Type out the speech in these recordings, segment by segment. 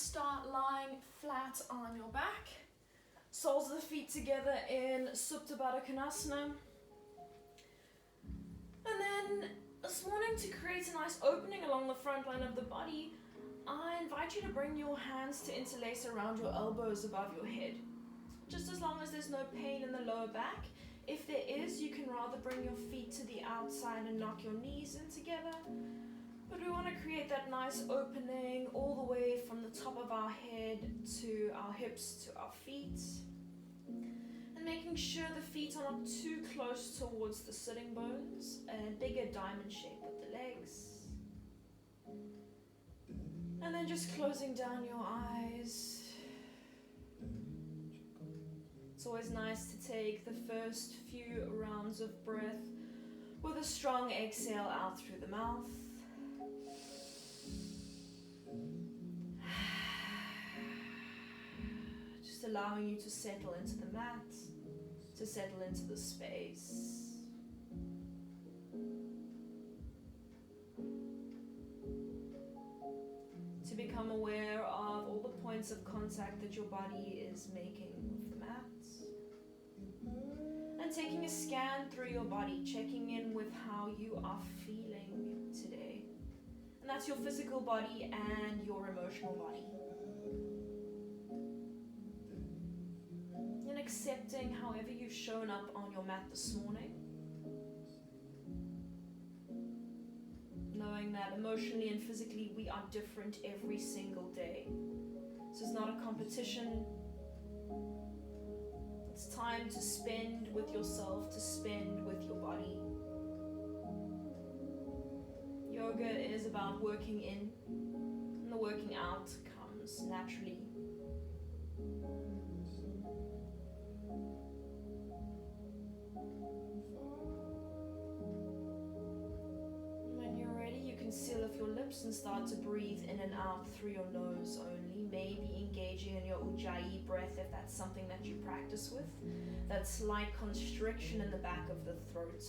start lying flat on your back. Soles of the feet together in Supta Baddha Konasana. And then this morning, to create a nice opening along the front line of the body, I invite you to bring your hands to interlace around your elbows above your head. Just as long as there's no pain in the lower back. If there is, you can rather bring your feet to the outside and knock your knees in together. But we want to create that nice opening all the way from the top of our head to our hips to our feet. And making sure the feet are not too close towards the sitting bones. A bigger diamond shape with the legs. And then just closing down your eyes. It's always nice to take the first few rounds of breath with a strong exhale out through the mouth. Just allowing you to settle into the mat, to settle into the space. To become aware of all the points of contact that your body is making with the mat. And taking a scan through your body, checking in with how you are feeling today. And that's your physical body and your emotional body. And accepting however you've shown up on your mat this morning. Knowing that emotionally and physically we are different every single day. This is not a competition. It's time to spend with yourself, to spend with your body. Yoga is about working in, and the working out comes naturally. When you're ready, you can seal off your lips and start to breathe in and out through your nose only. Maybe engaging in your Ujjayi breath if that's something that you practice with. That slight constriction in the back of the throat,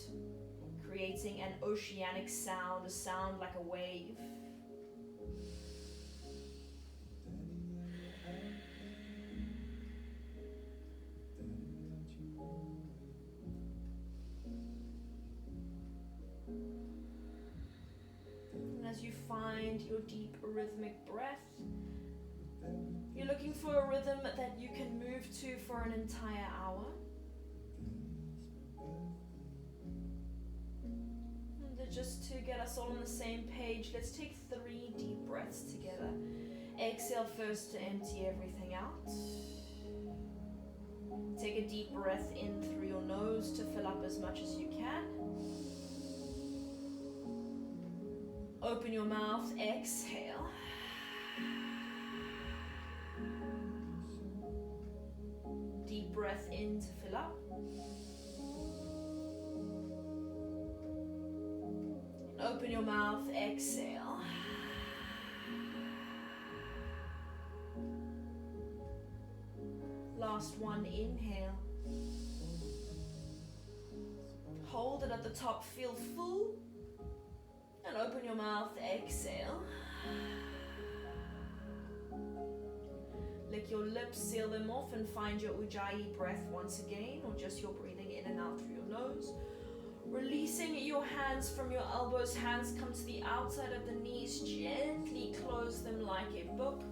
creating an oceanic sound, a sound like a wave. And as you find your deep rhythmic breath, you're looking for a rhythm that you can move to for an entire hour. And just to get us all on the same page, let's take 3 deep breaths together. Exhale first to empty everything out. Take a deep breath in through your nose to fill up as much as you can. Open your mouth, exhale. Deep breath in to fill up. Open your mouth, exhale. Last one, inhale. Hold it at the top, feel full. And open your mouth, exhale. Lick your lips, seal them off, and find your Ujjayi breath once again, or just your breathing in and out through your nose. Releasing your hands from your elbows, hands come to the outside of the knees, gently close them like a book.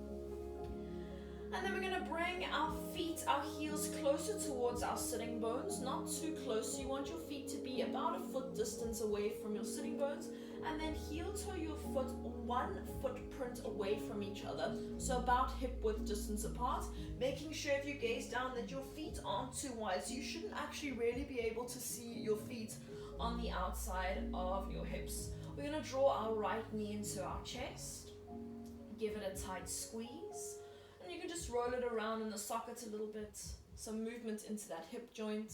And then we're going to bring our feet, our heels closer towards our sitting bones, not too close. So you want your feet to be about a foot distance away from your sitting bones. And then heel toe your foot 1 footprint away from each other. So about hip width distance apart. Making sure if you gaze down that your feet aren't too wide. So you shouldn't actually really be able to see your feet on the outside of your hips. We're going to draw our right knee into our chest. Give it a tight squeeze. And you can just roll it around in the socket a little bit. Some movement into that hip joint.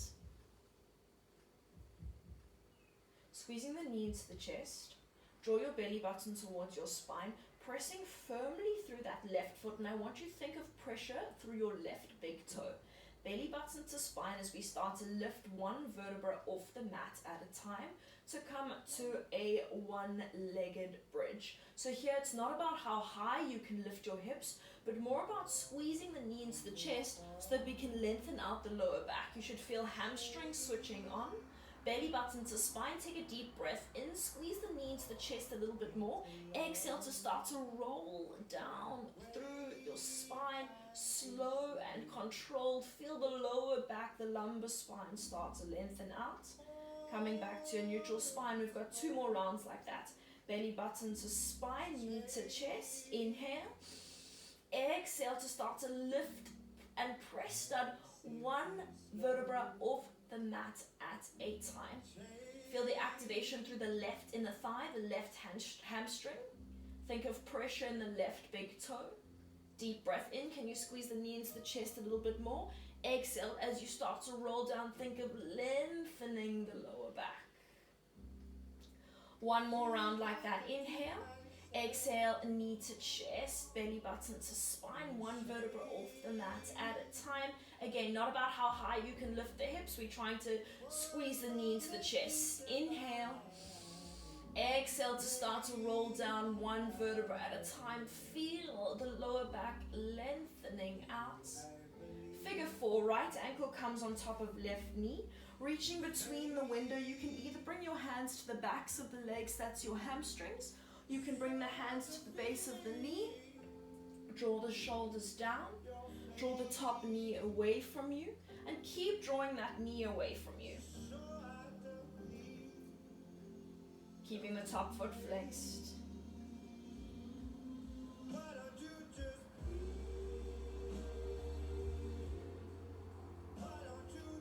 Squeezing the knee into the chest. Draw your belly button towards your spine, pressing firmly through that left foot. And I want you to think of pressure through your left big toe. belly button to spine as we start to lift one vertebra off the mat at a time to come to a one-legged bridge. So here it's not about how high you can lift your hips, but more about squeezing the knee into the chest so that we can lengthen out the lower back. You should feel hamstrings switching on. Belly button to spine, take a deep breath in, squeeze the knee into the chest a little bit more. Exhale to start to roll down through your spine, slow and controlled. Feel the lower back, the lumbar spine start to lengthen out. Coming back to a neutral spine, we've got 2 more rounds like that. Belly button to spine, knee to chest, inhale. Exhale to start to lift and press stud one vertebra off the mat at a time. Feel the activation through the left inner thigh, the left hamstring. Think of pressure in the left big toe. Deep breath in. Can you squeeze the knee into the chest a little bit more? Exhale as you start to roll down. Think of lengthening the lower back. 1 more round like that. Inhale. Exhale, knee to chest, belly button to spine, 1 vertebra off the mat at a time. Again, not about how high you can lift the hips. We're trying to squeeze the knee into the chest. Inhale. Exhale to start to roll down 1 vertebra at a time. Feel the lower back lengthening out. Figure 4, right ankle comes on top of left knee. Reaching between the window, you can either bring your hands to the backs of the legs, that's your hamstrings. You can bring the hands to the base of the knee, draw the shoulders down, draw the top knee away from you, and keep drawing that knee away from you. Keeping the top foot flexed.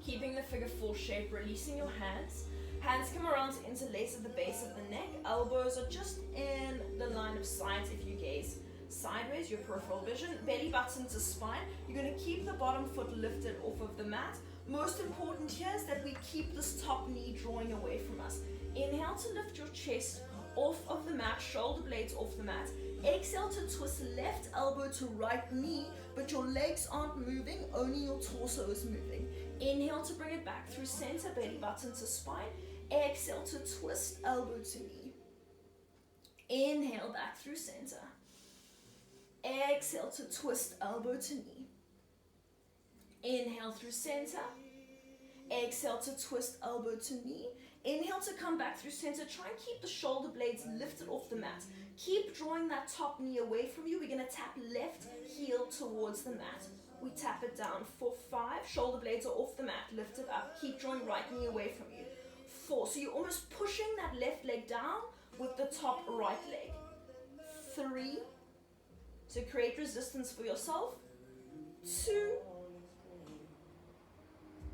Keeping the figure 4 shape, releasing your hands. Hands come around to interlace at the base of the neck. Elbows are just in the line of sight if you gaze sideways, your peripheral vision. Belly button to spine. You're going to keep the bottom foot lifted off of the mat. Most important here is that we keep this top knee drawing away from us. Inhale to lift your chest off of the mat, shoulder blades off the mat. Exhale to twist left elbow to right knee, but your legs aren't moving, only your torso is moving. Inhale to bring it back through center, belly button to spine. Exhale to twist elbow to knee. Inhale back through center. Exhale to twist elbow to knee. Inhale through center. Exhale to twist elbow to knee. Inhale to come back through center. Try and keep the shoulder blades lifted off the mat. Keep drawing that top knee away from you. We're going to tap left heel towards the mat. We tap it down for 5. Shoulder blades are off the mat. Lift it up. Keep drawing right knee away from you. 4. So you're almost pushing that left leg down with the top right leg. 3. So create resistance for yourself. 2.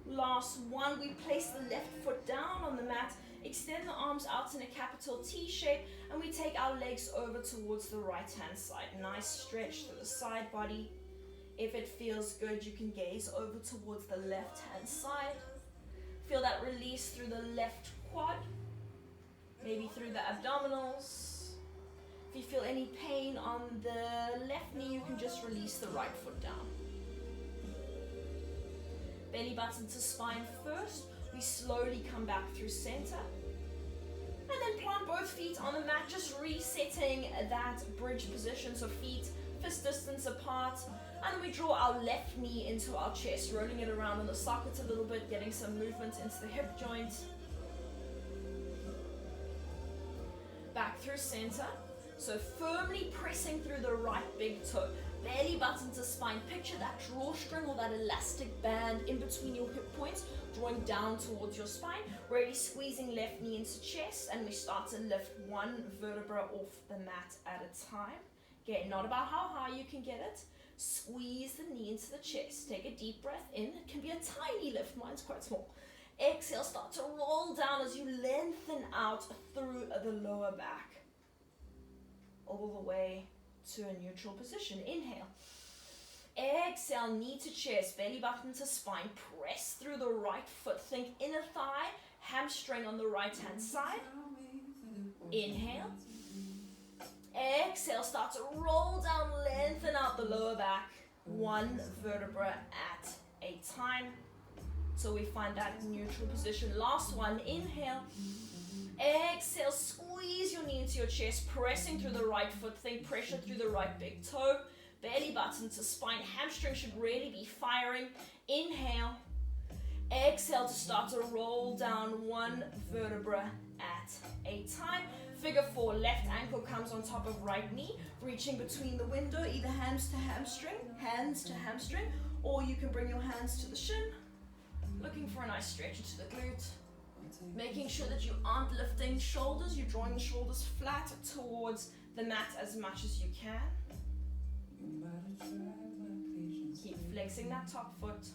Last 1. We place the left foot down on the mat. Extend the arms out in a capital T shape. And we take our legs over towards the right hand side. Nice stretch to the side body. If it feels good, you can gaze over towards the left hand side. Feel that release through the left quad, maybe through the abdominals. If you feel any pain on the left knee, you can just release the right foot down. Belly button to spine first. We slowly come back through center. And then plant both feet on the mat, just resetting that bridge position, so feet fist distance apart. And we draw our left knee into our chest, rolling it around in the socket a little bit, getting some movement into the hip joint. Back through center. So firmly pressing through the right big toe. Belly button to spine. Picture that drawstring or that elastic band in between your hip points, drawing down towards your spine. Really squeezing left knee into chest, and we start to lift 1 vertebra off the mat at a time. Again, not about how high you can get it. Squeeze the knee into the chest. Take a deep breath in. It can be a tiny lift. Mine's quite small. Exhale, start to roll down as you lengthen out through the lower back. All the way to a neutral position. Inhale. Exhale, knee to chest, belly button to spine. Press through the right foot. Think inner thigh, hamstring on the right hand side. Inhale. Exhale, start to roll down, lengthen out the lower back. 1 vertebra at a a time. So we find that neutral position. Last one, inhale. Exhale, squeeze your knee into your chest, pressing through the right foot. Think pressure through the right big toe. Belly button to spine. Hamstring should really be firing. Inhale. Exhale to start to roll down one vertebra at a time. Figure 4, left ankle comes on top of right knee, reaching between the window, either hands to hamstring, or you can bring your hands to the shin, looking for a nice stretch into the glute. Making sure that you aren't lifting shoulders, you're drawing the shoulders flat towards the mat as much as you can. Keep flexing that top foot.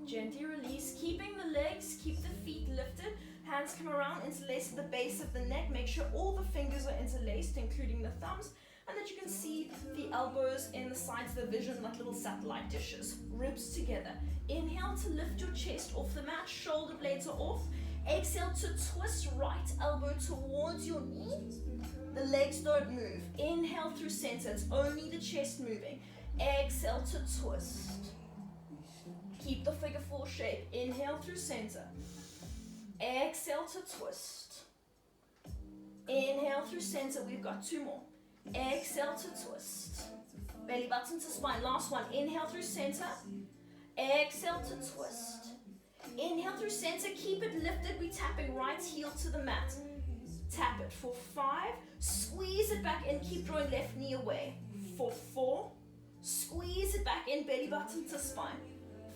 Gently release, keeping the legs, keep the feet lifted. Hands come around, interlace at the base of the neck. Make sure all the fingers are interlaced, including the thumbs, and that you can see the elbows in the sides of the vision like little satellite dishes. Ribs together. Inhale to lift your chest off the mat, shoulder blades are off. Exhale to twist right elbow towards your knee. The legs don't move. Inhale through center, it's only the chest moving. Exhale to twist. Keep the figure 4 shape. Inhale through center. Exhale to twist. Inhale through center. We've got 2 more. Exhale to twist. Belly button to spine. Last one. Inhale through center. Exhale to twist. Inhale through center. Keep it lifted. We're tapping right heel to the mat. Tap it for 5. Squeeze it back in. Keep drawing left knee away. For 4. Squeeze it back in. Belly button to spine.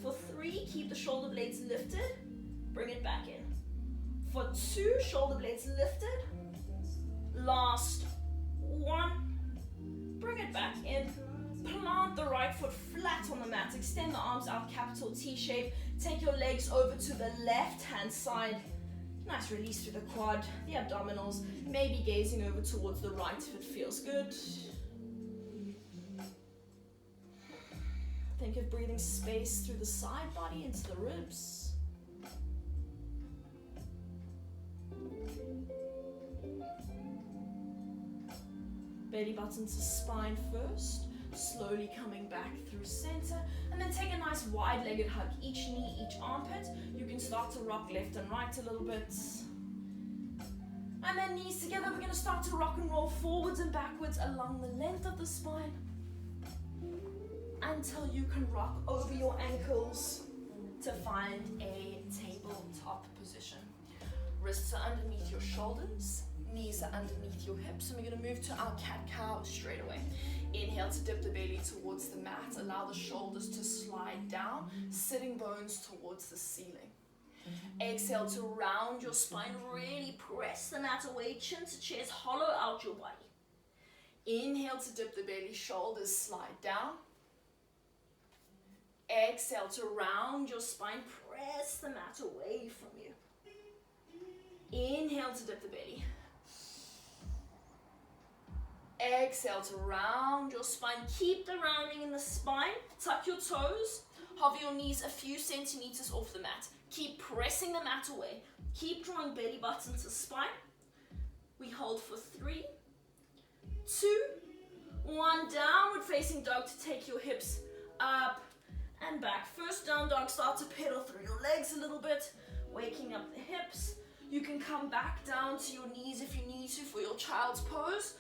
For 3, keep the shoulder blades lifted, bring it back in. For 2, shoulder blades lifted. Last 1, bring it back in. Plant the right foot flat on the mat, extend the arms out, capital T shape. Take your legs over to the left hand side. Nice release through the quad, the abdominals, maybe gazing over towards the right if it feels good. Think of breathing space through the side body into the ribs. Belly button to spine first, slowly coming back through center, and then take a nice wide-legged hug, each knee, each armpit. You can start to rock left and right a little bit. And then knees together, we're going to start to rock and roll forwards and backwards along the length of the spine, until you can rock over your ankles to find a tabletop position. Wrists are underneath your shoulders, knees are underneath your hips, and we're going to move to our cat-cow straight away. Inhale to dip the belly towards the mat, allow the shoulders to slide down, sitting bones towards the ceiling. Exhale to round your spine, really press the mat away, chin to chest, hollow out your body. Inhale to dip the belly, shoulders slide down. Exhale to round your spine, press the mat away from you. Inhale to dip the belly. Exhale to round your spine. Keep the rounding in the spine. Tuck your toes. Hover your knees a few centimeters off the mat. Keep pressing the mat away. Keep drawing belly button to spine. We hold for 3, 2, 1. Downward facing dog to take your hips up and back. First down dog, start to pedal through your legs a little bit, waking up the hips. You can come back down to your knees if you need to for your child's pose,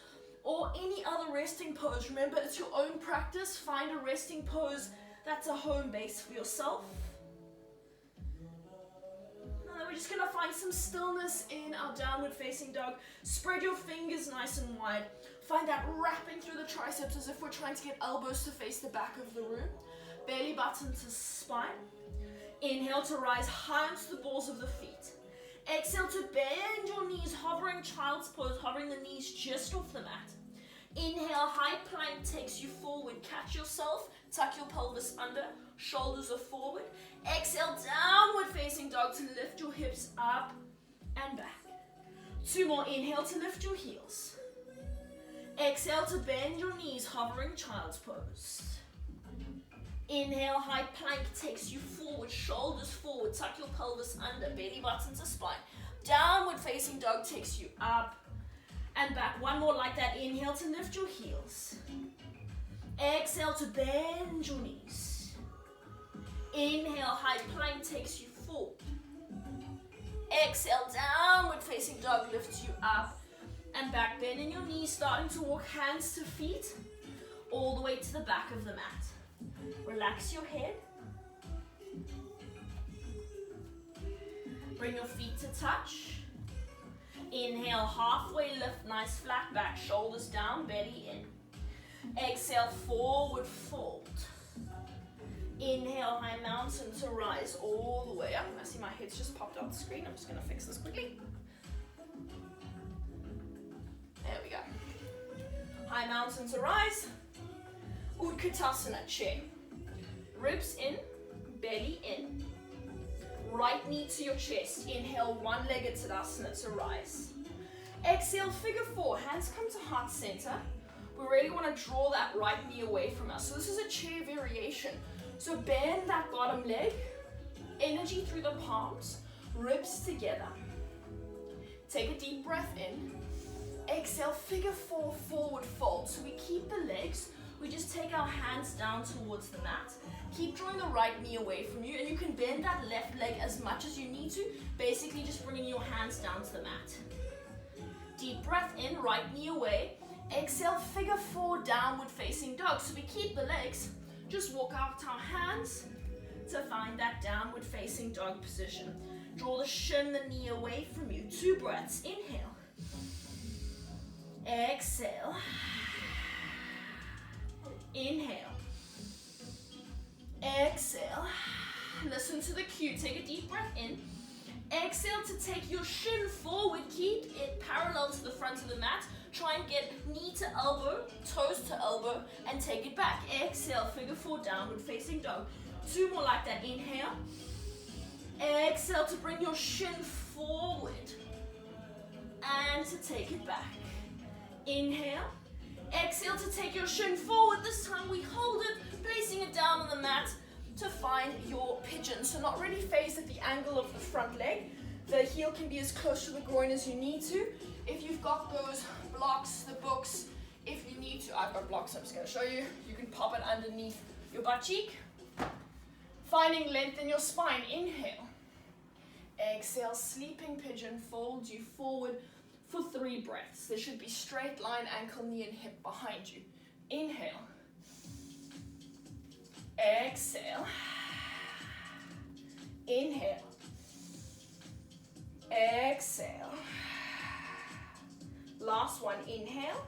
or any other resting pose. Remember, it's your own practice. Find a resting pose that's a home base for yourself. And then we're just gonna find some stillness in our downward facing dog. Spread your fingers nice and wide. Find that wrapping through the triceps as if we're trying to get elbows to face the back of the room. Belly button to spine. Inhale to rise high onto the balls of the feet. Exhale to bend your knees, hovering child's pose, hovering the knees just off the mat. Inhale, high plank takes you forward. Catch yourself, tuck your pelvis under, shoulders are forward. Exhale, downward facing dog to lift your hips up and back. 2 more, inhale to lift your heels. Exhale to bend your knees, hovering child's pose. Inhale, high plank takes you forward, shoulders forward, tuck your pelvis under, belly button to spine. Downward facing dog takes you up and back. One more like that. Inhale to lift your heels. Exhale to bend your knees. Inhale, high plank takes you forward. Exhale, downward facing dog lifts you up and back. Bending your knees, starting to walk hands to feet all the way to the back of the mat. Relax your head. Bring your feet to touch. Inhale, halfway lift, nice flat back, shoulders down, belly in. Exhale, forward fold. Inhale, high mountain to rise all the way up. I see my head's just popped off the screen. I'm just going to fix this quickly. There we go. High mountain to rise. Utkatasana, chair. Ribs in, belly in. Right knee to your chest. Inhale, one-legged Tadasana to rise. Exhale, figure four. Hands come to heart center. We really want to draw that right knee away from us. So this is a chair variation. So bend that bottom leg. Energy through the palms. Ribs together. Take a deep breath in. Exhale, figure four, forward fold. So we keep the legs. We just take our hands down towards the mat. Keep drawing the right knee away from you, and you can bend that left leg as much as you need to, basically just bringing your hands down to the mat. Deep breath in, right knee away. Exhale, figure four, downward facing dog. So we keep the legs, just walk out our hands to find that downward facing dog position. Draw the shin, the knee away from you. 2 breaths, inhale. Exhale. Inhale. Exhale. Listen to the cue. Take a deep breath in. Exhale to take your shin forward. Keep it parallel to the front of the mat. Try and get knee to elbow, toes to elbow, and take it back. Exhale, figure four, downward facing dog. 2 more like that. Inhale. Exhale to bring your shin forward and to take it back. Inhale. Exhale to take your shin forward. This time we hold it, placing it down on the mat to find your pigeon. So not really face at the angle of the front leg. The heel can be as close to the groin as you need to. If you've got those blocks, the books, if you need to, I've got blocks, I'm just going to show you. You can pop it underneath your butt cheek. Finding length in your spine. Inhale. Exhale, sleeping pigeon folds you forward for 3 breaths. There should be straight line, ankle, knee, and hip behind you. Inhale. Exhale. Inhale. Exhale. Last one. Inhale.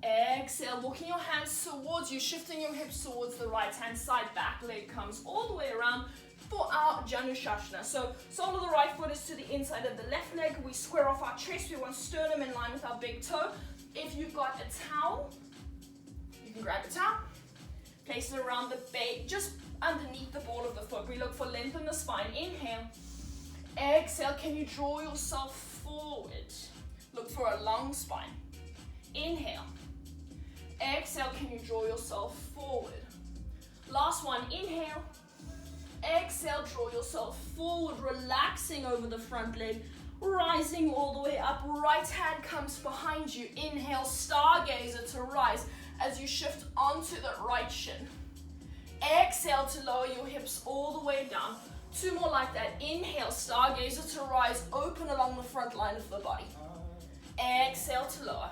Exhale. Walking your hands towards you, shifting your hips towards the right hand side. Back leg comes all the way around for our Janushasana. So sole of the right foot is to the inside of the left leg. We square off our chest. We want sternum in line with our big toe. If you've got a towel, you can grab a towel, place it around the base, just underneath the ball of the foot. We look for length in the spine. Inhale. Exhale. Can you draw yourself forward? Look for a long spine. Inhale. Exhale. Can you draw yourself forward? Last one. Inhale. Exhale, draw yourself forward, relaxing over the front leg, rising all the way up. Right hand comes behind you. Inhale, stargazer to rise as you shift onto the right shin. Exhale to lower your hips all the way down. 2 more like that. Inhale, stargazer to rise, open along the front line of the body. Exhale to lower.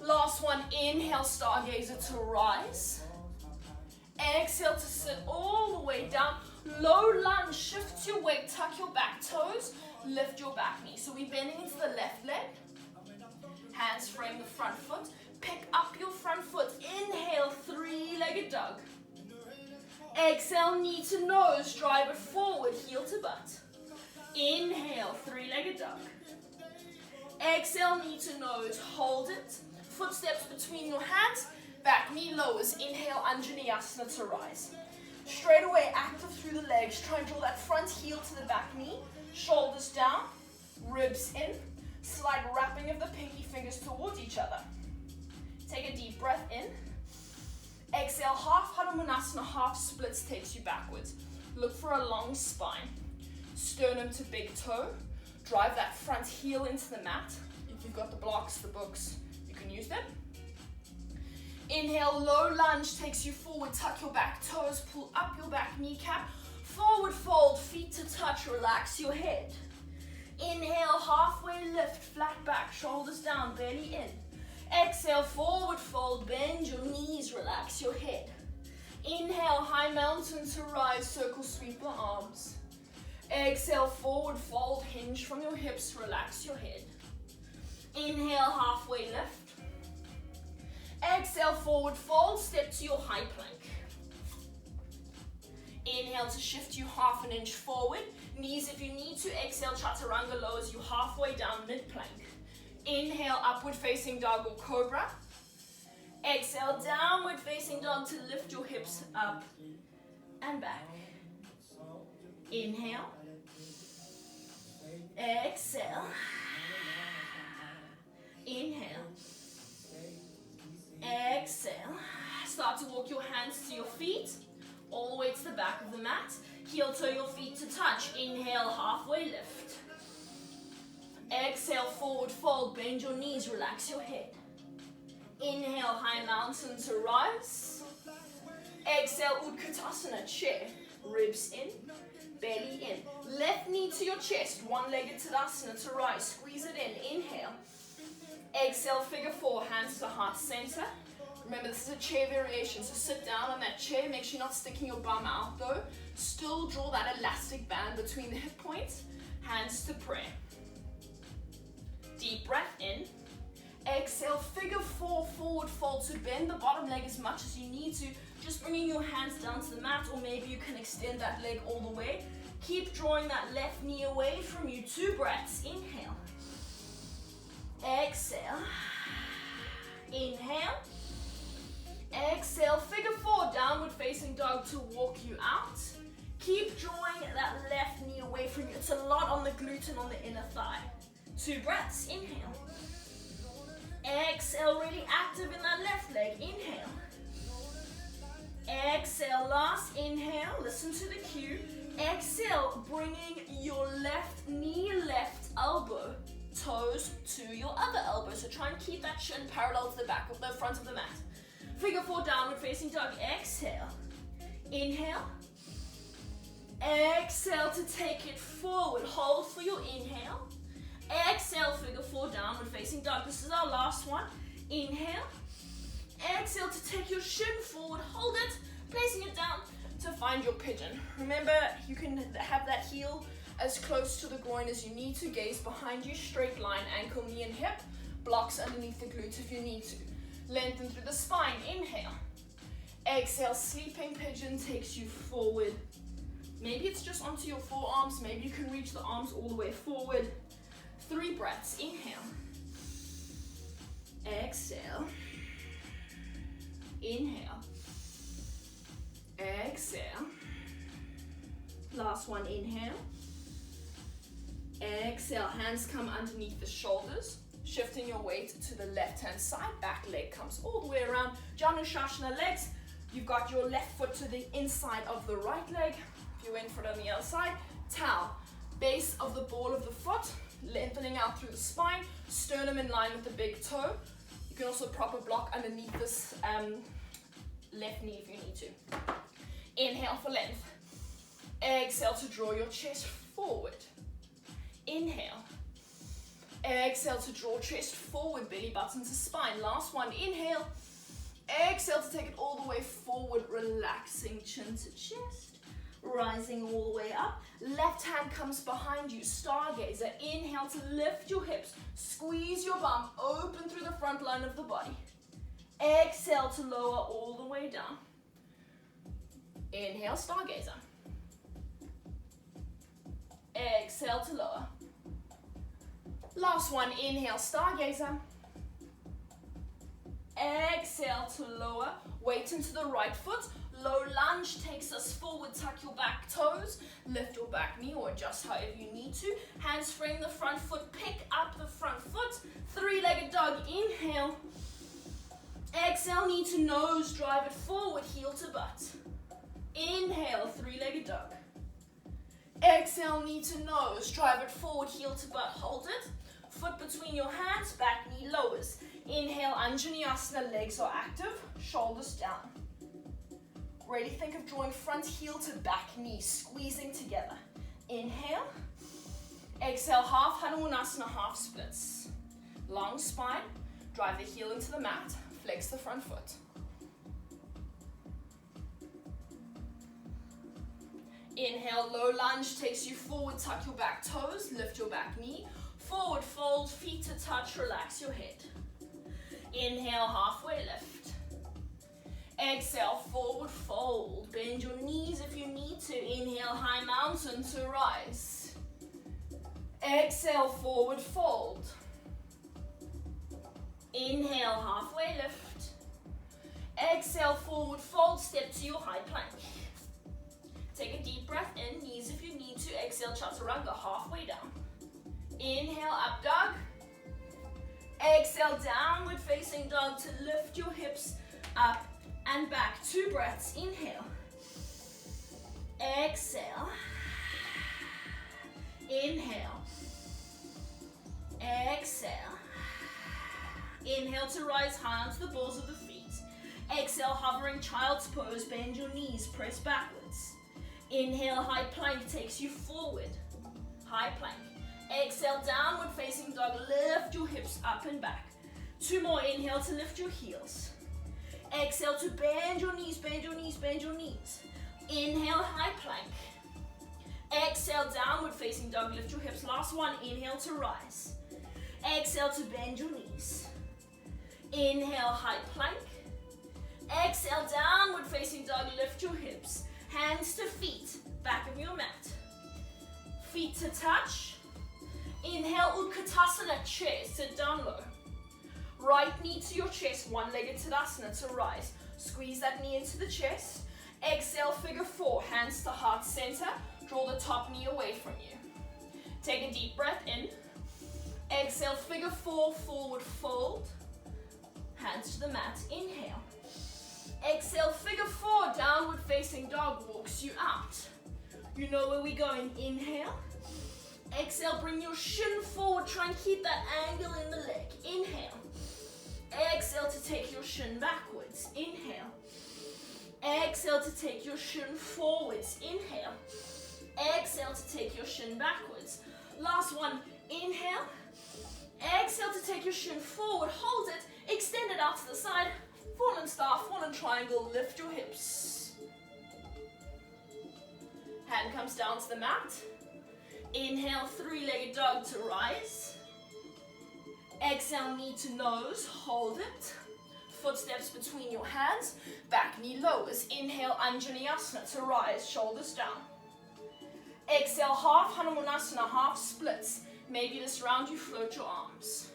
Last one. Inhale, stargazer to rise. Exhale to sit all the way down. Low lunge, shift your weight, tuck your back toes, lift your back knee. So we're bending into the left leg. Hands frame the front foot. Pick up your front foot. Inhale, 3-legged dog. Exhale, knee to nose, drive it forward, heel to butt. Inhale, 3-legged dog. Exhale, knee to nose, hold it. Footsteps between your hands. Back knee lowers. Inhale, Anjaneyasana to rise. Straight away, active through the legs. Try and draw that front heel to the back knee. Shoulders down, ribs in. Slight wrapping of the pinky fingers towards each other. Take a deep breath in. Exhale, half Hanumanasana, half splits takes you backwards. Look for a long spine. Sternum to big toe. Drive that front heel into the mat. If If you've got the blocks, the books, you can use them. Inhale, low lunge takes you forward, tuck your back toes, pull up your back kneecap, forward fold, feet to touch, relax your head. Inhale, halfway lift, flat back, shoulders down, belly in. Exhale, forward fold, bend your knees, relax your head. Inhale, high mountain to rise, circle sweep the arms. Exhale, forward fold, hinge from your hips, relax your head. Inhale, halfway lift. Exhale, forward fold, step to your high plank. Inhale to shift you half an inch forward. Knees if you need to. Exhale, chaturanga lowers you halfway down mid-plank. Inhale, upward facing dog or cobra. Exhale, downward facing dog to lift your hips up and back. Inhale. Exhale. Inhale. Exhale. Start to walk your hands to your feet, all the way to the back of the mat. Heel toe your feet to touch. Inhale, halfway lift. Exhale, forward fold, bend your knees, relax your head. Inhale, high mountain to rise. Exhale, Utkatasana, chair. Ribs in, belly in. Left knee to your chest, one-legged Tadasana to rise. Squeeze it in, inhale. Exhale, figure four, hands to heart center. Remember, this is a chair variation, so sit down on that chair. Make sure you're not sticking your bum out though. Still draw that elastic band between the hip points. Hands to prayer. Deep breath in. Exhale, figure four, forward fold. So bend the bottom leg as much as you need to. Just bringing your hands down to the mat, or maybe you can extend that leg all the way. Keep drawing that left knee away from you. 2 breaths. Inhale. Exhale. Inhale. Exhale, figure four, downward facing dog to walk you out. Keep drawing that left knee away from you. It's a lot on the glute and on the inner thigh. 2 breaths, inhale. Exhale, really active in that left leg, inhale. Exhale, last inhale, listen to the cue. Exhale, bringing your left knee, left elbow, toes to your other elbow. So try and keep that shin parallel to the back of the front of the mat. Figure four, downward facing dog. Exhale. Inhale. Exhale to take it forward. Hold for your inhale. Exhale, figure four, downward facing dog. This is our last one. Inhale. Exhale to take your shin forward. Hold it, placing it down to find your pigeon. Remember, you can have that heel as close to the groin as you need to. Gaze behind you, straight line, ankle, knee, and hip. Blocks underneath the glutes if you need to. Lengthen through the spine. Inhale. Exhale, sleeping pigeon takes you forward. Maybe it's just onto your forearms. Maybe you can reach the arms all the way forward. 3 breaths. Inhale. Exhale. Inhale. Exhale. Last one. Inhale. Exhale. Hands come underneath the shoulders. Shifting your weight to the left-hand side. Back leg comes all the way around. Janushasana legs. You've got your left foot to the inside of the right leg. If you went for it on the other side. Towel. Base of the ball of the foot. Lengthening out through the spine. Sternum in line with the big toe. You can also prop a block underneath this left knee if you need to. Inhale for length. Exhale to draw your chest forward. Inhale. Exhale to draw chest forward, belly button to spine. Last one, inhale. Exhale to take it all the way forward, relaxing chin to chest. Rising all the way up. Left hand comes behind you, stargazer. Inhale to lift your hips. Squeeze your bum, open through the front line of the body. Exhale to lower all the way down. Inhale, stargazer. Exhale to lower. Last one, inhale, stargazer. Exhale to lower. Weight into the right foot. Low lunge takes us forward. Tuck your back toes. Lift your back knee or adjust however you need to. Hands frame the front foot. Pick up the front foot. 3-legged dog. Inhale. Exhale, knee to nose. Drive it forward. Heel to butt. Inhale, 3-legged dog. Exhale, knee to nose. Drive it forward. Heel to butt. Hold it. foot between your hands, back knee lowers. Inhale, Anjaneyasana, legs are active, shoulders down. Really think of drawing front heel to back knee, squeezing together. Inhale. Exhale, half Hanumanasana, half splits. Long spine, drive the heel into the mat, flex the front foot. Inhale, low lunge takes you forward, tuck your back toes, lift your back knee. Forward fold, feet to touch, relax your head. Inhale, halfway lift. Exhale, forward fold. Bend your knees if you need to. Inhale, high mountain to rise. Exhale, forward fold. Inhale, halfway lift. Exhale, forward fold, step to your high plank. Take a deep breath in, knees if you need to. Exhale, chaturanga, halfway down. Inhale, up dog. Exhale, downward facing dog to lift your hips up and back. 2 breaths. Inhale. Exhale. Inhale. Exhale. Inhale to rise high onto the balls of the feet. Exhale, hovering child's pose. Bend your knees, press backwards. Inhale, high plank takes you forward. High plank. Exhale, downward facing dog. Lift your hips up and back. 2 more. Inhale to lift your heels. Exhale to bend your knees, bend your knees, bend your knees. Inhale, high plank. Exhale, downward facing dog. Lift your hips. Last one. Inhale to rise. Exhale to bend your knees. Inhale, high plank. Exhale, downward facing dog. Lift your hips. Hands to feet, back of your mat. Feet to touch. Inhale, Utkatasana, chair, sit down low. Right knee to your chest, one-legged Tadasana to rise. Squeeze that knee into the chest. Exhale, figure 4, hands to heart center. Draw the top knee away from you. Take a deep breath in. Exhale, figure 4, forward fold. Hands to the mat, inhale. Exhale, figure 4, downward facing dog walks you out. You know where we're going, inhale. Exhale, bring your shin forward, try and keep that angle in the leg. Inhale. Exhale to take your shin backwards. Inhale. Exhale to take your shin forwards. Inhale. Exhale to take your shin backwards. Last one. Inhale. Exhale to take your shin forward. Hold it. Extend it out to the side. Fallen star, fallen triangle. Lift your hips. Hand comes down to the mat. Inhale, 3-legged dog to rise. Exhale, knee to nose, hold it. Footsteps between your hands, back knee lowers. Inhale, Anjaneyasana to rise, shoulders down. Exhale, half Hanumanasana, half splits. Maybe this round you float your arms.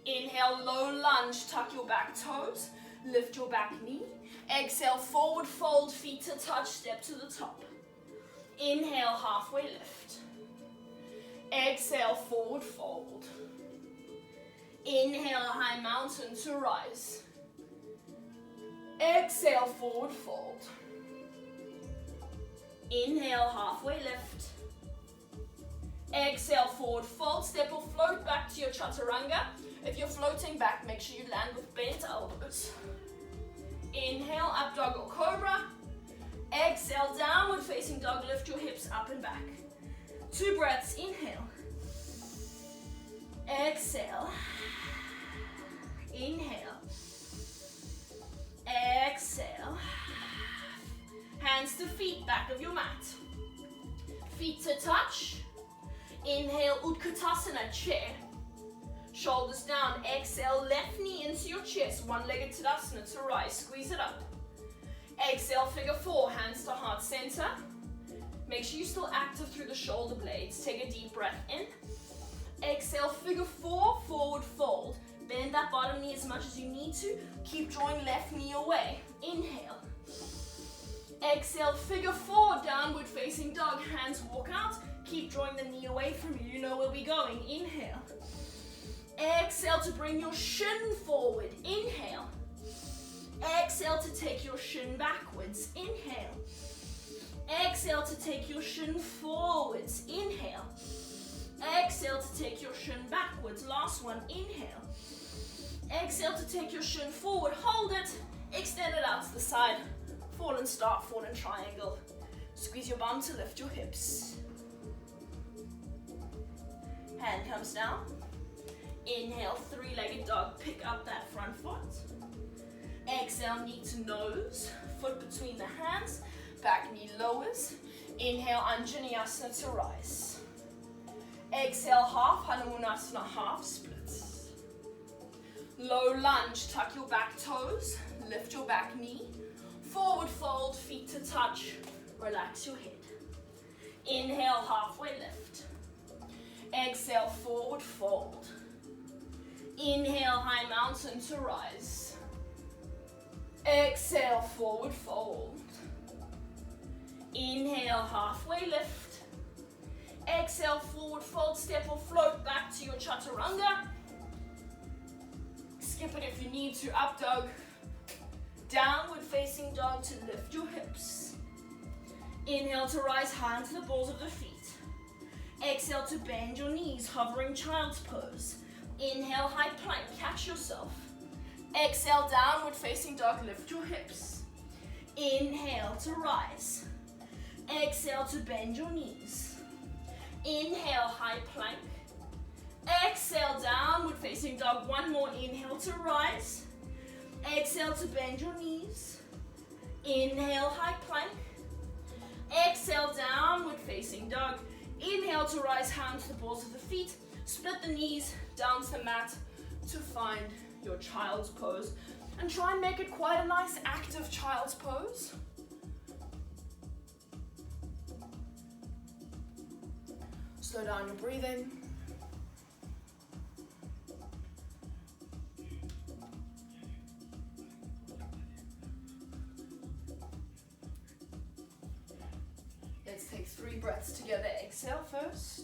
Inhale, low lunge, tuck your back toes, lift your back knee. Exhale, forward fold, feet to touch, step to the top. Inhale, halfway lift. Exhale, forward fold. Inhale, high mountain to rise. Exhale, forward fold. Inhale, halfway lift. Exhale, forward fold. Step or float back to your chaturanga. If you're floating back, make sure you land with bent elbows. Inhale, up dog or cobra. Exhale, downward facing dog. Lift your hips up and back. 2 breaths. Inhale. Exhale. Inhale. Exhale. Hands to feet, back of your mat. Feet to touch. Inhale, Utkatasana, chair. Shoulders down. Exhale, left knee into your chest. One-legged Tadasana to rise. Squeeze it up. Exhale, figure 4, hands to heart center. Make sure you're still active through the shoulder blades. Take a deep breath in. Exhale, figure 4, forward fold. Bend that bottom knee as much as you need to. Keep drawing left knee away. Inhale. Exhale, figure 4, downward facing dog. Hands walk out. Keep drawing the knee away from you. You know where we're going. Inhale. Exhale to bring your shin forward. Inhale. Exhale to take your shin backwards. Inhale. Exhale to take your shin forwards. Inhale. Exhale Exhale to take your shin backwards. Last one, inhale. Exhale to take your shin forward, hold it, extend it out to the side, fallen star, fallen triangle. Squeeze your bum to lift your hips. Hand comes down. Inhale, three-legged dog, pick up that front foot. Exhale, knee to nose, foot between the hands, back knee lowers. Inhale, Anjaneyasana to rise. Exhale, half, Hanumanasana, half splits. Low lunge, tuck your back toes, lift your back knee. Forward fold, feet to touch, relax your head. Inhale, halfway lift. Exhale, forward fold. Inhale, high mountain to rise. Exhale, forward fold. Inhale, halfway lift. Exhale, forward fold, step or float back to your chaturanga. Skip it if you need to, up dog. Downward facing dog to lift your hips. Inhale to rise, hand to the balls of the feet. Exhale to bend your knees, hovering child's pose. Inhale, high plank, catch yourself. Exhale, downward facing dog, lift your hips. Inhale to rise. Exhale to bend your knees. Inhale, high plank. Exhale, downward facing dog. One more, inhale to rise. Exhale to bend your knees. Inhale, high plank. Exhale, downward facing dog. Inhale to rise, hand to the balls of the feet. Split the knees down to the mat to find your child's pose. And try and make it quite a nice active child's pose. Slow down your breathing. Let's take 3 breaths together. Exhale first.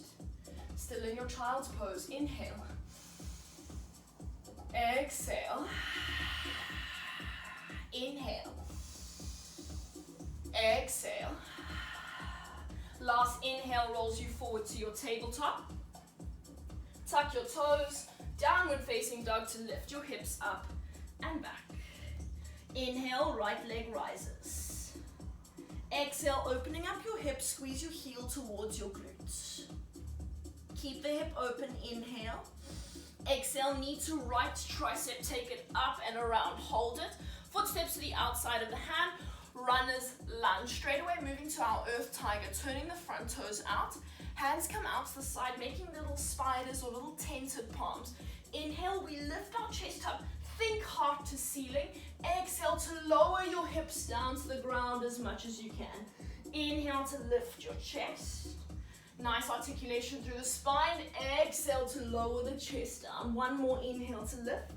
Still in your child's pose. Inhale. Exhale. Inhale. Exhale. Last inhale rolls you forward to your tabletop. Tuck your toes. Downward facing dog to lift your hips up and back. Inhale, right leg rises. Exhale, opening up your hips, squeeze your heel towards your glutes. Keep the hip open, inhale. Exhale, knee to right, tricep, take it up and around, hold it. Footsteps to the outside of the hand, runner's lunge. Straight away moving to our earth tiger, turning the front toes out. Hands come out to the side, making little spiders or little tented palms. Inhale, we lift our chest up, think heart to ceiling. Exhale to lower your hips down to the ground as much as you can. Inhale to lift your chest. Nice articulation through the spine. Exhale to lower the chest down. One more inhale to lift.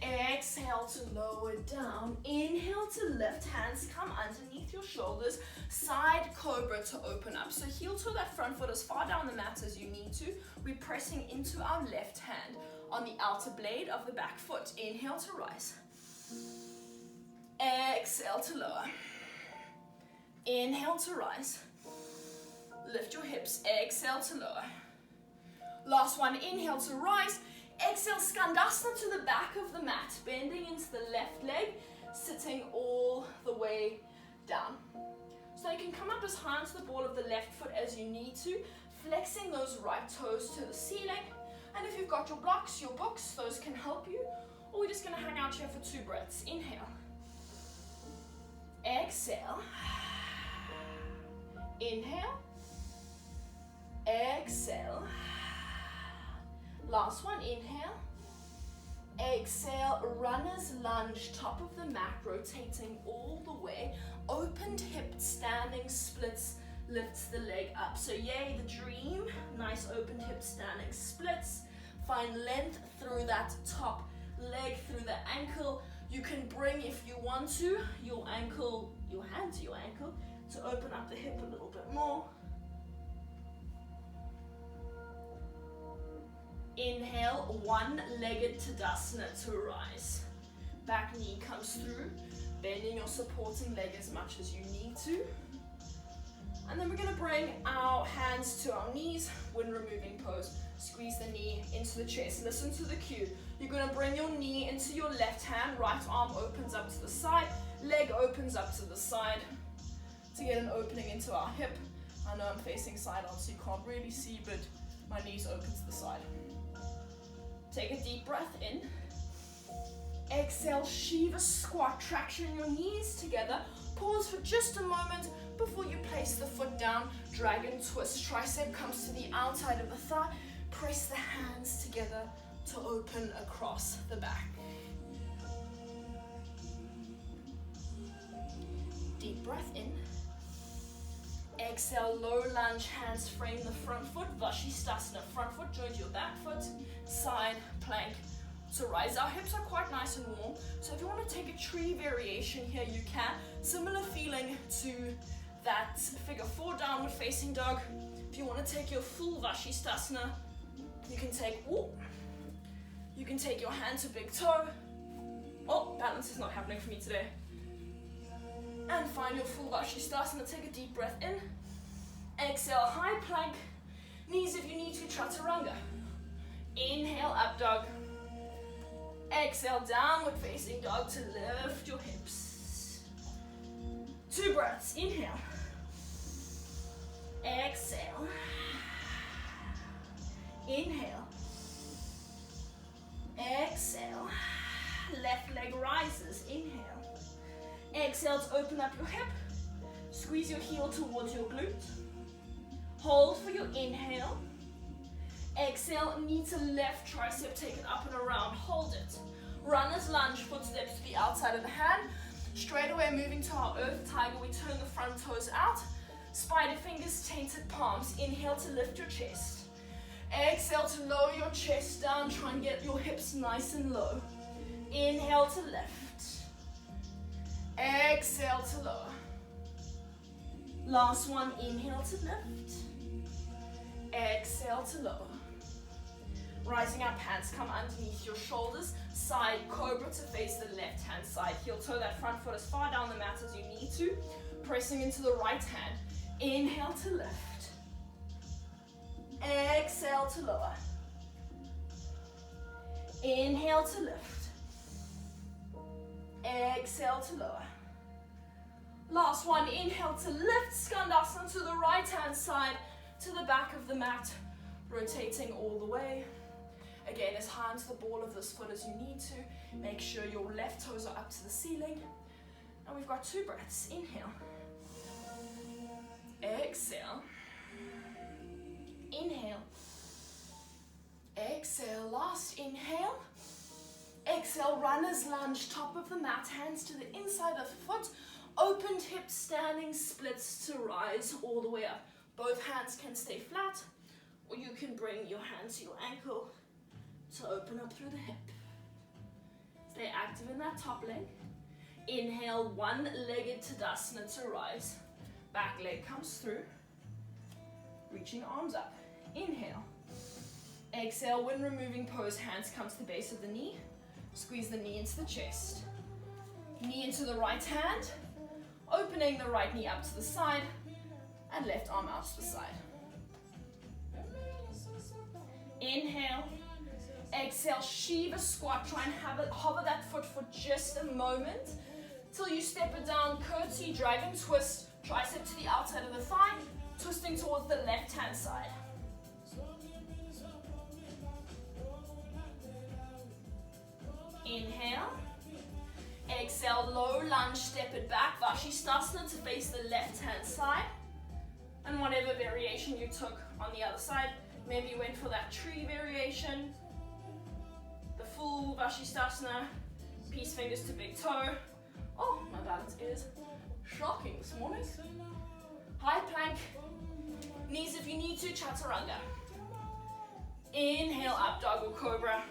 Exhale to lower down. Inhale to lift. Hands come underneath your shoulders. Side cobra to open up. So heel to that front foot as far down the mat as you need to. We're pressing into our left hand on the outer blade of the back foot. Inhale to rise. Exhale to lower. Inhale to rise. Lift your hips. Exhale to lower. Last one. Inhale to rise. Exhale, Skandasana to the back of the mat, bending into the left leg, sitting all the way down. So you can come up as high onto the ball of the left foot as you need to, flexing those right toes to the ceiling. And if you've got your blocks, your books, those can help you. Or we're just going to hang out here for 2 breaths. Inhale. Exhale. Inhale. Exhale. Last one, inhale. Exhale, runner's lunge, top of the mat, rotating all the way. Opened hip, standing splits, lifts the leg up. So yay, the dream. Nice opened hip, standing splits. Find length through that top leg, through the ankle. You can bring, if you want to, your ankle, your hand to your ankle to open up the hip a little bit more. Inhale, one-legged Tadasana to rise. Back knee comes through, bending your supporting leg as much as you need to. And then we're gonna bring our hands to our knees, wind removing pose. Squeeze the knee into the chest. Listen to the cue. You're gonna bring your knee into your left hand, right arm opens up to the side, leg opens up to the side to get an opening into our hip. I know I'm facing side on, so you can't really see, but my knees open to the side. Take a deep breath in. Exhale, Shiva squat, traction your knees together. Pause for just a moment before you place the foot down. Dragon twist, tricep comes to the outside of the thigh. Press the hands together to open across the back. Deep breath in. Exhale, low lunge, hands frame the front foot, Vashisthasana. Front foot joins your back foot, side plank to rise. Our hips are quite nice and warm, so if you want to take a tree variation here, you can. Similar feeling to that figure 4 downward facing dog. If you want to take your full Vashisthasana, you can take your hand to big toe. Oh, balance is not happening for me today. And find your full Vashisthasana. Take a deep breath in. Exhale, high plank. Knees if you need to, Chaturanga. Inhale, up dog. Exhale, downward facing dog to lift your hips. 2 breaths. Inhale. Exhale. Inhale. Exhale. Left leg rises. Inhale. Exhale to open up your hip. Squeeze your heel towards your glute. Hold for your inhale. Exhale, knee to left, tricep take it up and around. Hold it. Runner's lunge, footsteps to the outside of the hand. Straight away moving to our earth tiger, we turn the front toes out. Spider fingers, tainted palms. Inhale to lift your chest. Exhale to lower your chest down. Try and get your hips nice and low. Inhale to lift. Exhale to lower. Last one, inhale to lift. Exhale to lower. Rising up, hands come underneath your shoulders. Side cobra to face the left hand side. Heel toe that front foot as far down the mat as you need to. Pressing into the right hand. Inhale to lift. Exhale to lower. Inhale to lift. Exhale to lower. Last one, inhale to lift, Skandasana to the right hand side, to the back of the mat, rotating all the way. Again, as high into the ball of this foot as you need to. Make sure your left toes are up to the ceiling. And we've got 2 breaths. Inhale. Exhale. Inhale. Exhale. Last inhale. Exhale, runner's lunge, top of the mat, hands to the inside of the foot. Opened hips, standing splits to rise all the way up. Both hands can stay flat, or you can bring your hand to your ankle to open up through the hip. Stay active in that top leg. Inhale, one-legged Tadasana to rise. Back leg comes through. Reaching arms up. Inhale. Exhale, wind removing pose, hands come to the base of the knee. Squeeze the knee into the chest. Knee into the right hand. Opening the right knee up to the side and left arm out to the side. Inhale. Exhale, Shiva squat. Try and hover that foot for just a moment till you step it down. Curtsy, dragon twist. Tricep to the outside of the thigh, twisting towards the left hand side. Inhale. Exhale, low lunge, step it back. Vashisthasana to face the left hand side. And whatever variation you took on the other side. Maybe you went for that tree variation. The full Vashisthasana. Peace fingers to big toe. Oh, my balance is shocking this morning. High plank. Knees if you need to, Chaturanga. Inhale, up dog or cobra.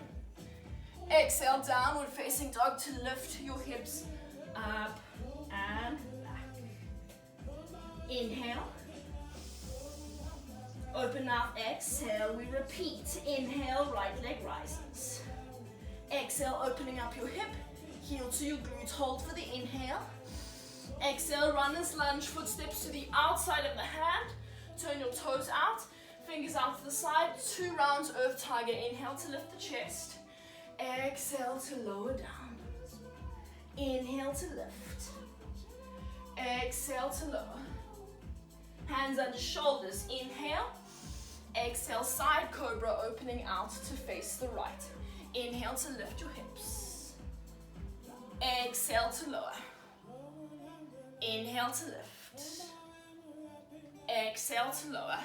Exhale, downward facing dog to lift your hips up and back. Inhale. Open mouth, exhale, we repeat. Inhale, right leg rises. Exhale, opening up your hip, heel to your glutes, hold for the inhale. Exhale, runner's lunge, footsteps to the outside of the hand. Turn your toes out, fingers out to the side. 2 rounds, Earth Tiger. Inhale to lift the chest. Exhale to lower down. Inhale to lift. Exhale to lower. Hands under shoulders. Inhale. Exhale, side cobra, opening out to face the right. Inhale to lift your hips. Exhale to lower. Inhale to lift. Exhale to lower.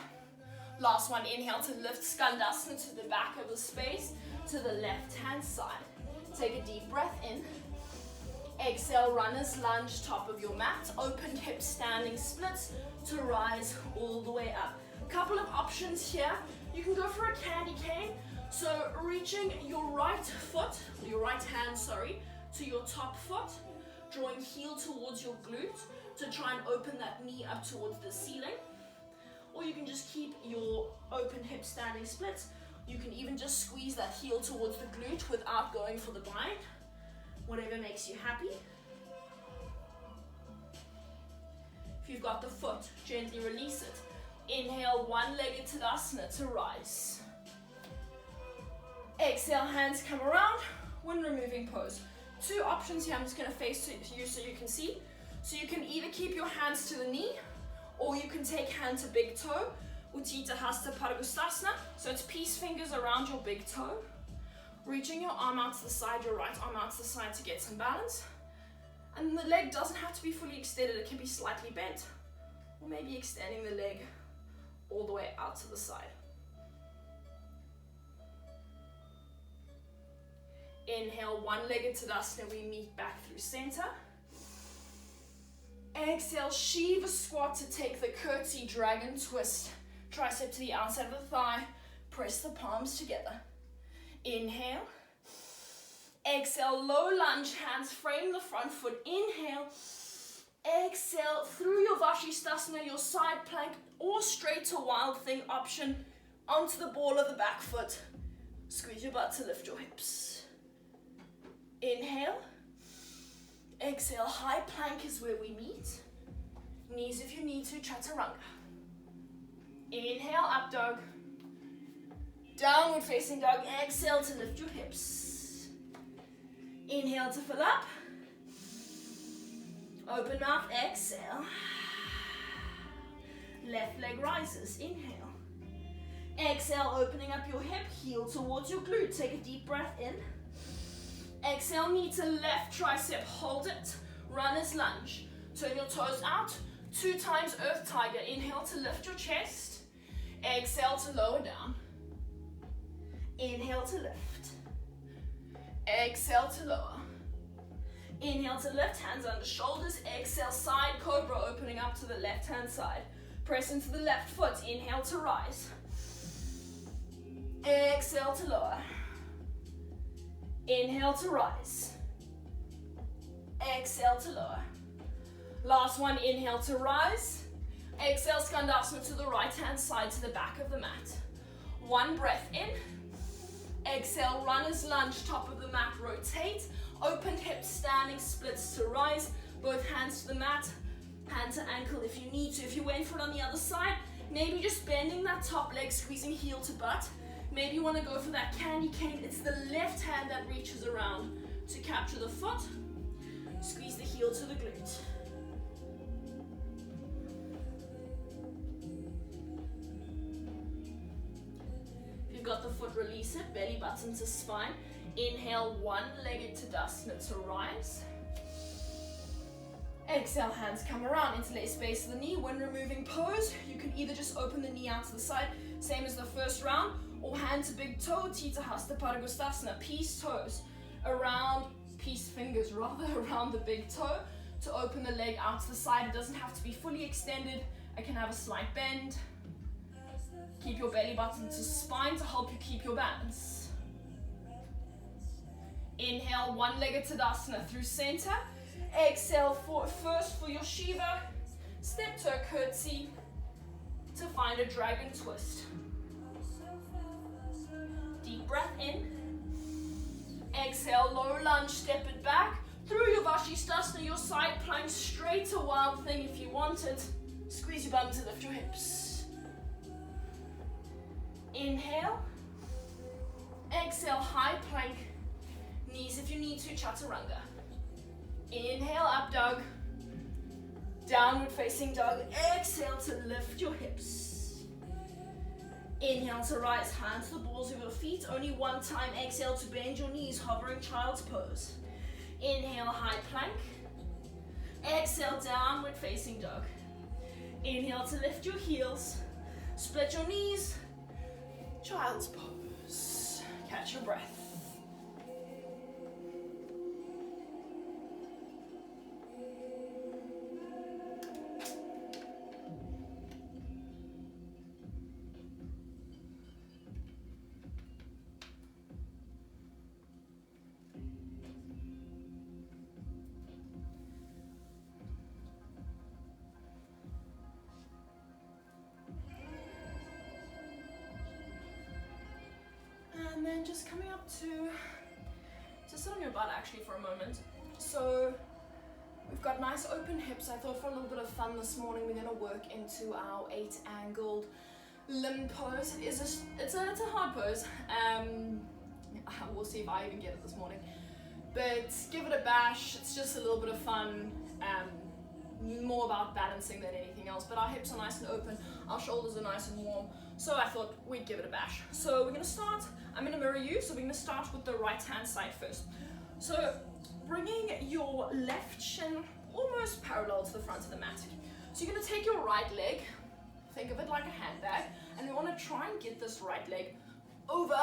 Last one, inhale to lift Skandasana to the back of the space, to the left hand side. Take a deep breath in. Exhale, runner's lunge, top of your mat. Opened hips, standing splits to rise all the way up. A couple of options here. You can go for a candy cane. So reaching your right foot, your right hand, sorry, to your top foot, drawing heel towards your glute to try and open that knee up towards the ceiling. Or you can just keep your open hip standing splits. You can even just squeeze that heel towards the glute without going for the bind. Whatever makes you happy. If you've got the foot, gently release it. Inhale, one-legged Tadasana to rise. Exhale, hands come around, wind removing pose. 2 options here, I'm just going to face you so you can see. So you can either keep your hands to the knee, or you can take hand to big toe, Utthita Hasta Padangusthasana. So it's peace fingers around your big toe. Reaching your arm out to the side, your right arm out to the side to get some balance. And the leg doesn't have to be fully extended, it can be slightly bent. Or maybe extending the leg all the way out to the side. Inhale, one-legged Tadasana, we meet back through center. Exhale, Shiva squat to take the curtsy dragon twist. Tricep to the outside of the thigh, press the palms together. Inhale. Exhale, low lunge, hands frame the front foot. Inhale. Exhale, through your Vashisthasana, your side plank, or straight to Wild Thing option, onto the ball of the back foot. Squeeze your butt to lift your hips. Inhale. Exhale, high plank is where we meet. Knees if you need to, Chaturanga. Inhale, up dog. Downward facing dog. Exhale to lift your hips. Inhale to fill up. Open mouth, exhale. Left leg rises, inhale. Exhale, opening up your hip, heel towards your glute. Take a deep breath in. Exhale, knee to left tricep, hold it. Runner's lunge. Turn your toes out. 2 times Earth Tiger. Inhale to lift your chest. Exhale to lower down. Inhale to lift. Exhale to lower. Inhale to lift, hands under shoulders. Exhale, side cobra, opening up to the left hand side. Press into the left foot. Inhale to rise. Exhale to lower. Inhale to rise. Exhale to lower. Last one, inhale to rise. Exhale, Skandasana to the right hand side to the back of the mat. 1 breath in. Exhale, runner's lunge, top of the mat, rotate. Open hips, standing splits to rise. Both hands to the mat, hand to ankle if you need to. If you went for it on the other side, maybe just bending that top leg, squeezing heel to butt. Maybe you want to go for that candy cane. It's the left hand that reaches around to capture the foot. Squeeze the heel to the glute. If you've got the foot, release it. Belly button to spine. Inhale, one-legged Tadasana to rise. Exhale, hands come around, interlace base of the knee. When removing pose, you can either just open the knee out to the side, same as the first round, or hand to big toe, Utthita Hasta Padangusthasana, peace toes around, peace fingers rather, around the big toe to open the leg out to the side. It doesn't have to be fully extended. I can have a slight bend. Keep your belly button to spine to help you keep your balance. Inhale, one-legged Tadasana through center. Exhale, first for your Shiva. Step to a curtsy to find a dragon twist. Deep breath in. Exhale, low lunge, step it back. Through your Stasana, your side plank, straight to Wild Thing if you want it. Squeeze your bum to lift your hips. Inhale. Exhale, high plank. Knees if you need to, chaturanga. Inhale, up dog. Downward facing dog. Exhale to lift your hips. Inhale to rise, hands to the balls of your feet. Only one time. Exhale to bend your knees, hovering child's pose. Inhale, high plank. Exhale, downward facing dog. Inhale to lift your heels. Split your knees. Child's pose. Catch your breath. And then just coming up to sit on your butt actually for a moment. So we've got nice open hips. I thought for a little bit of fun this morning we're going to work into our 8-angled limb pose. It's a hard pose. We'll see if I even get it this morning. But give it a bash. It's just a little bit of fun. More about balancing than anything else. But our hips are nice and open. Our shoulders are nice and warm. So I thought we'd give it a bash. So we're going to start. I'm going to mirror you. So we're going to start with the right hand side first. So bringing your left shin almost parallel to the front of the mat. So you're going to take your right leg. Think of it like a handbag. And we want to try and get this right leg over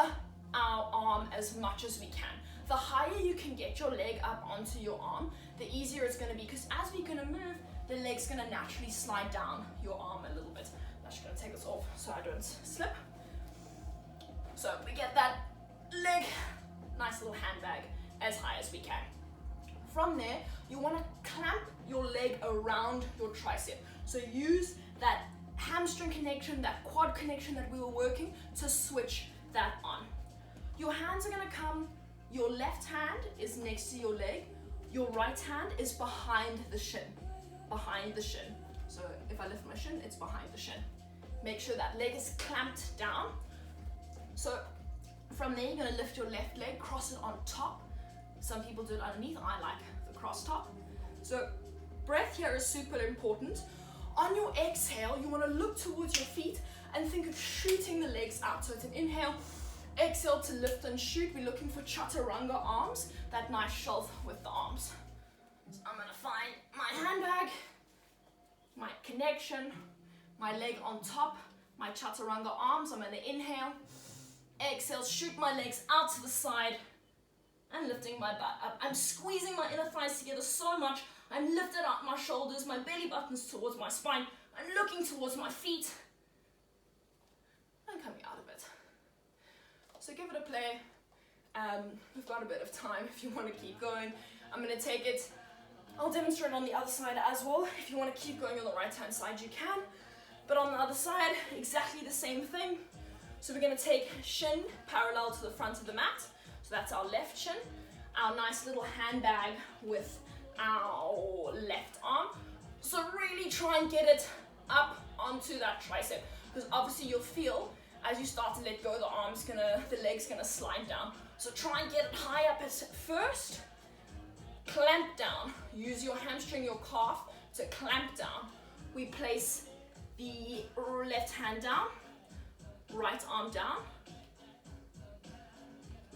our arm as much as we can. The higher you can get your leg up onto your arm, the easier it's going to be, because as we're going to move, the leg's going to naturally slide down your arm a little bit. I'm actually going to take this off so I don't slip. So we get that leg, nice little handbag, as high as we can. From there, you want to clamp your leg around your tricep. So use that hamstring connection, that quad connection that we were working to switch that on. Your hands are going to come. Your left hand is next to your leg. Your right hand is behind the shin. Behind the shin. So if I lift my shin, it's behind the shin. Make sure that leg is clamped down. So from there, you're going to lift your left leg, cross it on top. Some people do it underneath. I like the cross top. So breath here is super important. On your exhale, you want to look towards your feet and think of shooting the legs out. So it's an inhale. Exhale to lift and shoot. We're looking for chaturanga arms, that nice shelf with the arms. So I'm going to find my handbag, my connection, my leg on top, my chaturanga arms. I'm going to inhale, exhale, shoot my legs out to the side and lifting my butt up. I'm squeezing my inner thighs together so much. I'm lifted up my shoulders, my belly buttons towards my spine. I'm looking towards my feet and coming out a bit. So give it a play. We've got a bit of time if you want to keep going. I'm going to take it. I'll demonstrate on the other side as well. If you want to keep going on the right hand side, you can. But on the other side, exactly the same thing. So we're going to take shin parallel to the front of the mat. So that's our left shin. Our nice little handbag with our left arm. So really try and get it up onto that tricep. Because obviously you'll feel as you start to let go, the leg's gonna slide down. So try and get it high up at first. Clamp down. Use your hamstring, your calf to clamp down. We place the left hand down, right arm down.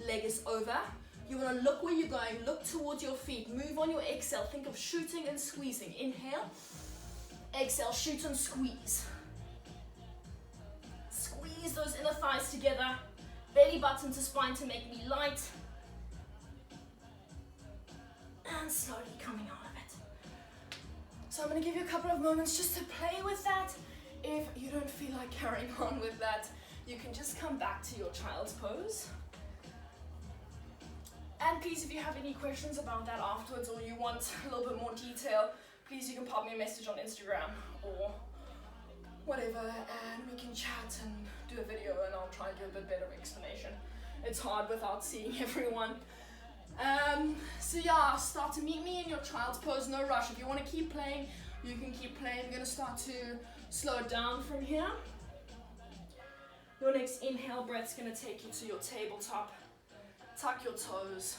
Leg is over. You wanna look where you're going, look towards your feet. Move on your exhale. Think of shooting and squeezing. Inhale, exhale, shoot and squeeze. Squeeze those inner thighs together, belly button to spine to make me light, and slowly coming out of it. So I'm going to give you a couple of moments just to play with that. If you don't feel like carrying on with that, you can just come back to your child's pose. And please, if you have any questions about that afterwards, or you want a little bit more detail, please you can pop me a message on Instagram or whatever, and we can chat and do a video, and I'll try and do a bit better explanation. It's hard without seeing everyone. So yeah, start to meet me in your child's pose, no rush. If you want to keep playing, you can keep playing. I'm going to start to slow it down from here. Your next inhale breath's going to take you to your tabletop. Tuck your toes,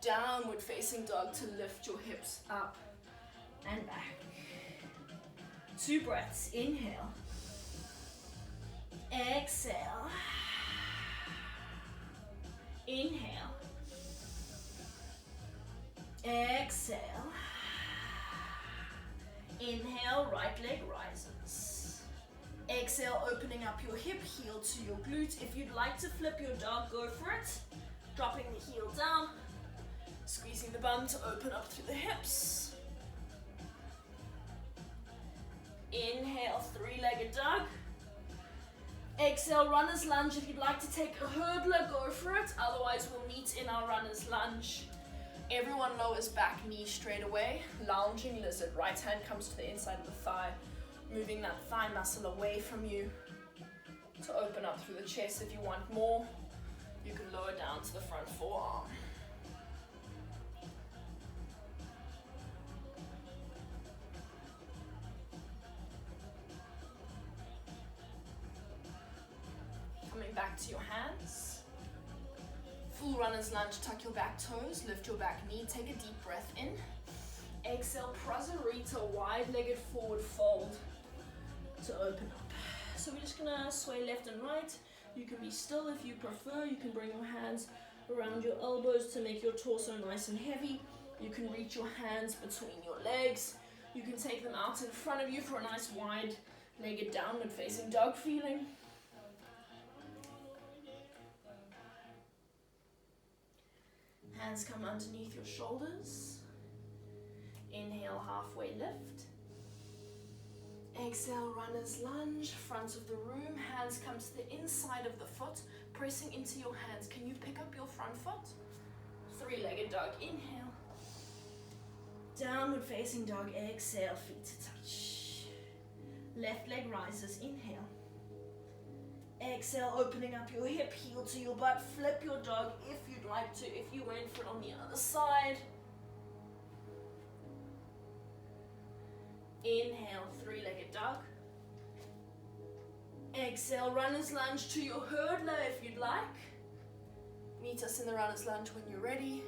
downward facing dog to lift your hips up and back. 2 breaths, inhale. Exhale. Inhale. Exhale. Inhale, right leg rises. Exhale, opening up your hip, heel to your glute. If you'd like to flip your dog, go for it. Dropping the heel down, squeezing the bum to open up through the hips. Inhale, 3-legged dog. Exhale, runner's lunge. If you'd like to take a hurdler, go for it. Otherwise, we'll meet in our runner's lunge. Everyone lowers back knee straight away. Lounging lizard. Right hand comes to the inside of the thigh, moving that thigh muscle away from you to open up through the chest. If you want more, you can lower down to the front forearm. Coming back to your hands. Full runner's lunge, tuck your back toes, lift your back knee, take a deep breath in. Exhale, Prasarita, wide-legged forward fold to open up. So we're just gonna sway left and right. You can be still if you prefer. You can bring your hands around your elbows to make your torso nice and heavy. You can reach your hands between your legs. You can take them out in front of you for a nice wide-legged downward facing dog feeling. Hands come underneath your shoulders. Inhale, halfway lift. Exhale, runner's lunge, front of the room. Hands come to the inside of the foot, pressing into your hands. Can you pick up your front foot? 3-legged dog, inhale. Downward facing dog, exhale, feet to touch. Left leg rises, inhale. Exhale, opening up your hip, heel to your butt. Flip your dog if you'd like to, if you went for it on the other side. Inhale, 3-legged dog. Exhale, runner's lunge to your hurdler if you'd like. Meet us in the runner's lunge when you're ready.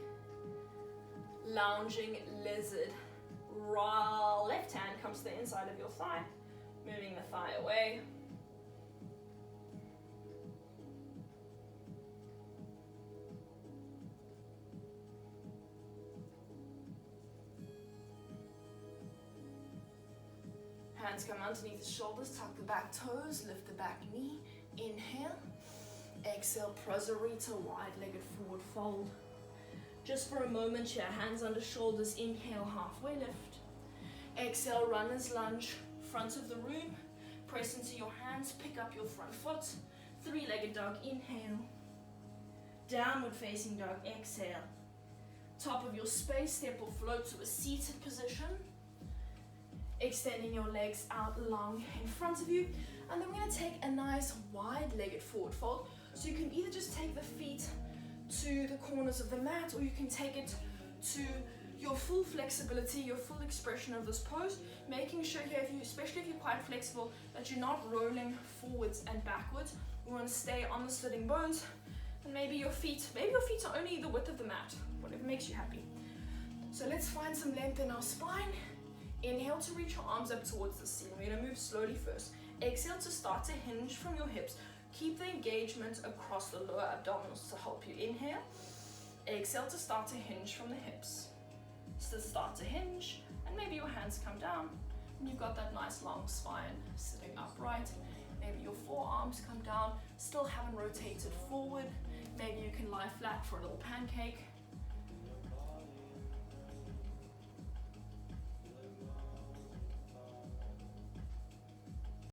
Lounging lizard. Left hand comes to the inside of your thigh, moving the thigh away. Hands come underneath the shoulders, tuck the back toes, lift the back knee. Inhale. Exhale, Prasarita, wide-legged forward fold. Just for a moment here, hands under shoulders, inhale, halfway lift. Exhale, runner's lunge, front of the room. Press into your hands, pick up your front foot. 3-legged dog, inhale. Downward facing dog, exhale. Top of your space, step or float to a seated position. Extending your legs out long in front of you. And then we're going to take a nice wide-legged forward fold. So you can either just take the feet to the corners of the mat, or you can take it to your full flexibility, your full expression of this pose, making sure here, especially if you're quite flexible, that you're not rolling forwards and backwards. We want to stay on the sitting bones, and maybe your feet are only the width of the mat, whatever makes you happy. So let's find some length in our spine. Inhale to reach your arms up towards the ceiling. We're going to move slowly first. Exhale to start to hinge from your hips. Keep the engagement across the lower abdominals to help you. Inhale. Exhale to start to hinge from the hips. So start to hinge, and maybe your hands come down, and you've got that nice long spine sitting upright. Maybe your forearms come down, still haven't rotated forward. Maybe you can lie flat for a little pancake.